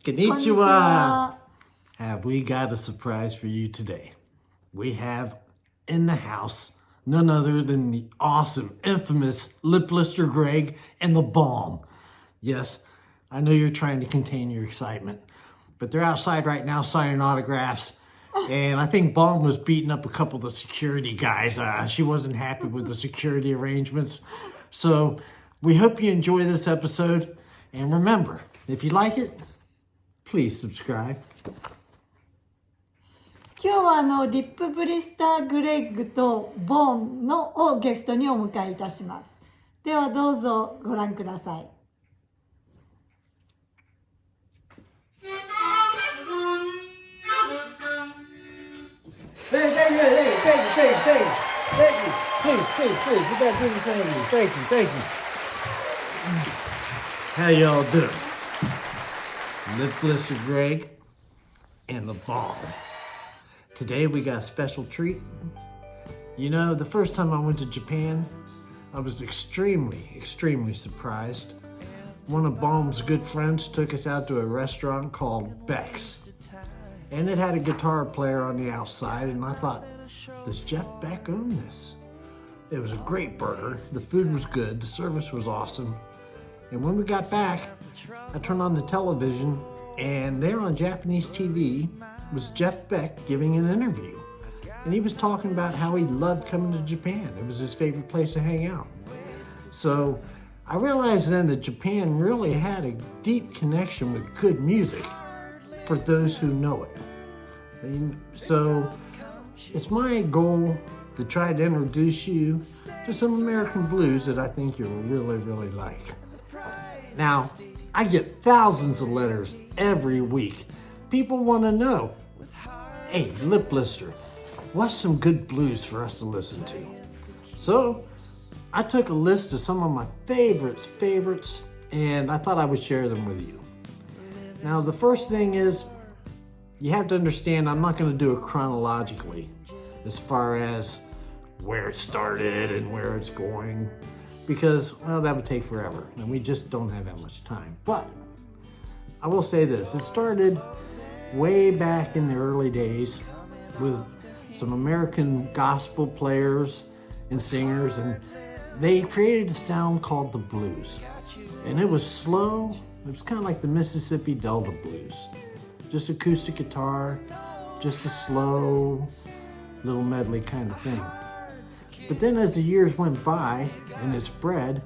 Konnichiwa. Have we got a surprise for you today? We have in the house none other than the awesome, infamous Lip Blister Greg and the Bomb. Yes, I know you're trying to contain your excitement, but they're outside right now signing autographs. And I think Bomb was beating up a couple of the security guys. She wasn't happy with the security arrangements. So we hope you enjoy this episode. And remember, if you like it, please subscribe. 今日はリップブリスターグレッグとボンのをゲストにお迎えいたします。ではどうぞご覧ください。Thank you. Please. We gotta do this interview. Thank you. How y'all doing? Lip Blister Greg and the Bomb. Today we got a special treat. You know, the first time I went to Japan, I was extremely surprised. One of Bomb's good friends took us out to a restaurant called Beck's. And it had a guitar player on the outside, and I thought, does Jeff Beck own this? It was a great burger, the food was good, the service was awesome. And when we got back, I turned on the television, and there on Japanese TV was Jeff Beck giving an interview. And he was talking about how he loved coming to Japan. It was his favorite place to hang out. So I realized then that Japan really had a deep connection with good music for those who know it. So it's my goal to try to introduce you to some American blues that I think you'll really like. Now, I get thousands of letters every week. People want to know, hey, Lip Blister, what's some good blues for us to listen to? So I took a list of some of my favorites, and I thought I would share them with you. Now, the first thing is, you have to understand I'm not going to do it chronologically as far as where it started and where it's going, because, well, that would take forever, and we just don't have that much time. But I will say this, it started way back in the early days with some American gospel players and singers, and they created a sound called the blues. And it was slow. It was kind of like the Mississippi Delta blues. Just acoustic guitar, just a slow little medley kind of thing. But then as the years went by and it spread,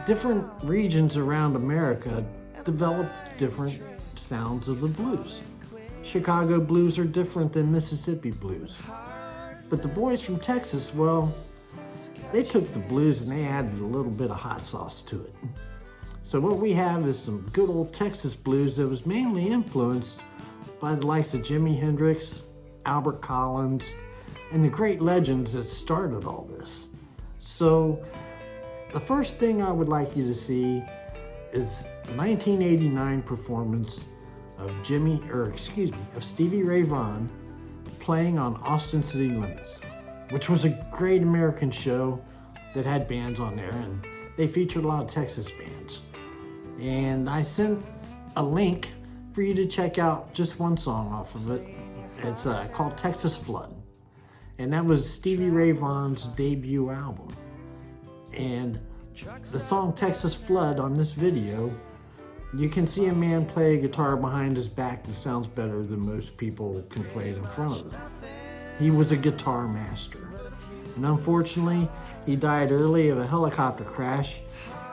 different regions around America developed different sounds of the blues. Chicago blues are different than Mississippi blues. But the boys from Texas, well, they took the blues and they added a little bit of hot sauce to it. So what we have is some good old Texas blues that was mainly influenced by the likes of Jimi Hendrix, Albert Collins, and the great legends that started all this. So the first thing I would like you to see is the 1989 performance of Stevie Ray Vaughan playing on Austin City Limits, which was a great American show that had bands on there, and they featured a lot of Texas bands. And I sent a link for you to check out just one song off of it. It's called Texas Flood. And that was Stevie Ray Vaughan's debut album. And the song Texas Flood on this video, you can see a man play a guitar behind his back that sounds better than most people can play it in front of them. He was a guitar master. And unfortunately, he died early of a helicopter crash,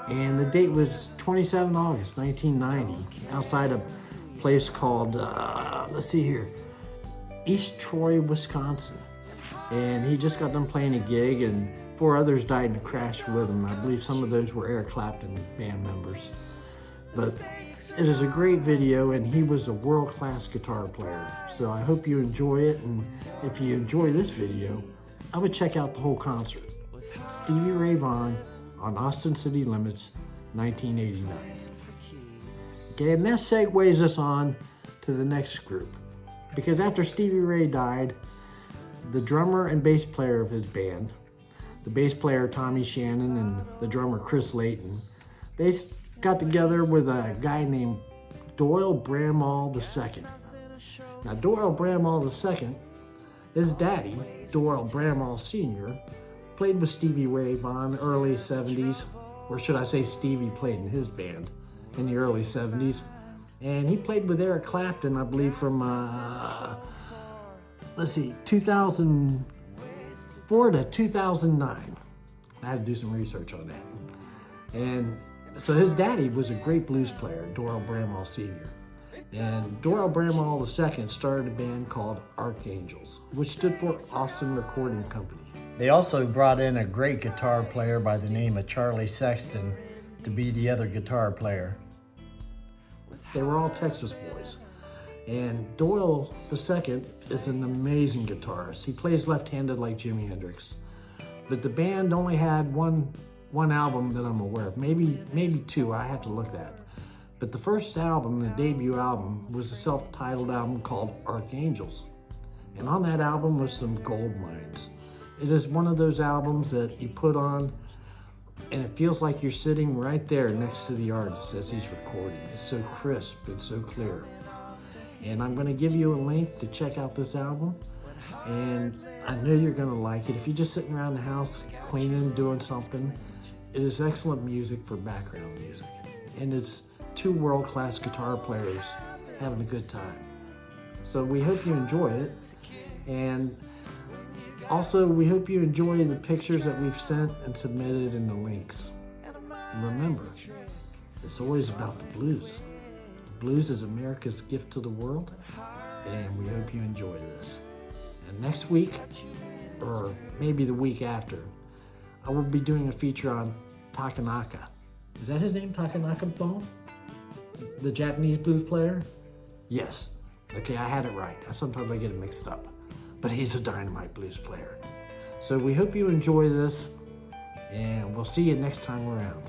and the date was 27 August 1990 outside a place called, East Troy, Wisconsin. And he just got done playing a gig, and 4 others died in a crash with him. I believe some of those were Eric Clapton band members. But it is a great video, and he was a world-class guitar player. So I hope you enjoy it, and if you enjoy this video, I would check out the whole concert. Stevie Ray Vaughan on Austin City Limits, 1989. Okay, and that segues us on to the next group. Because after Stevie Ray died, the drummer and bass player of his band, the bass player Tommy Shannon and the drummer Chris Layton, they got together with a guy named Doyle Bramall II. Now, Doyle Bramall II, his daddy, Doyle Bramall Sr., played with Stevie Ray Vaughan early 70s, or should I say Stevie played in his band in the early 70s. And he played with Eric Clapton, I believe, from, 2004 to 2009. I had to do some research on that. And so his daddy was a great blues player, Doyle Bramall Sr. And Doyle Bramall II started a band called Archangels, which stood for Austin Recording Company. They also brought in a great guitar player by the name of Charlie Sexton to be the other guitar player. They were all Texas boys. And Doyle II is an amazing guitarist. He plays left-handed like Jimi Hendrix. But the band only had one album that I'm aware of, maybe two. I have to look at. But the first album, the debut album, was a self-titled album called Archangels. And on that album was some gold mines. It is one of those albums that you put on and it feels like you're sitting right there next to the artist as he's recording. It's so crisp and so clear. And I'm gonna give you a link to check out this album. And I know you're gonna like it. If you're just sitting around the house cleaning, doing something, it is excellent music for background music. And it's two world-class guitar players having a good time. So we hope you enjoy it. And also, we hope you enjoy the pictures that we've sent and submitted in the links. And remember, it's always about the blues. The blues is America's gift to the world, and we hope you enjoy this. And next week, or maybe the week after, I will be doing a feature on Takanaka. Is that his name, Takanaka Bone? The Japanese blues player? Yes. Okay, I had it right. Sometimes I get it mixed up. But he's a dynamite blues player. So we hope you enjoy this, and we'll see you next time around.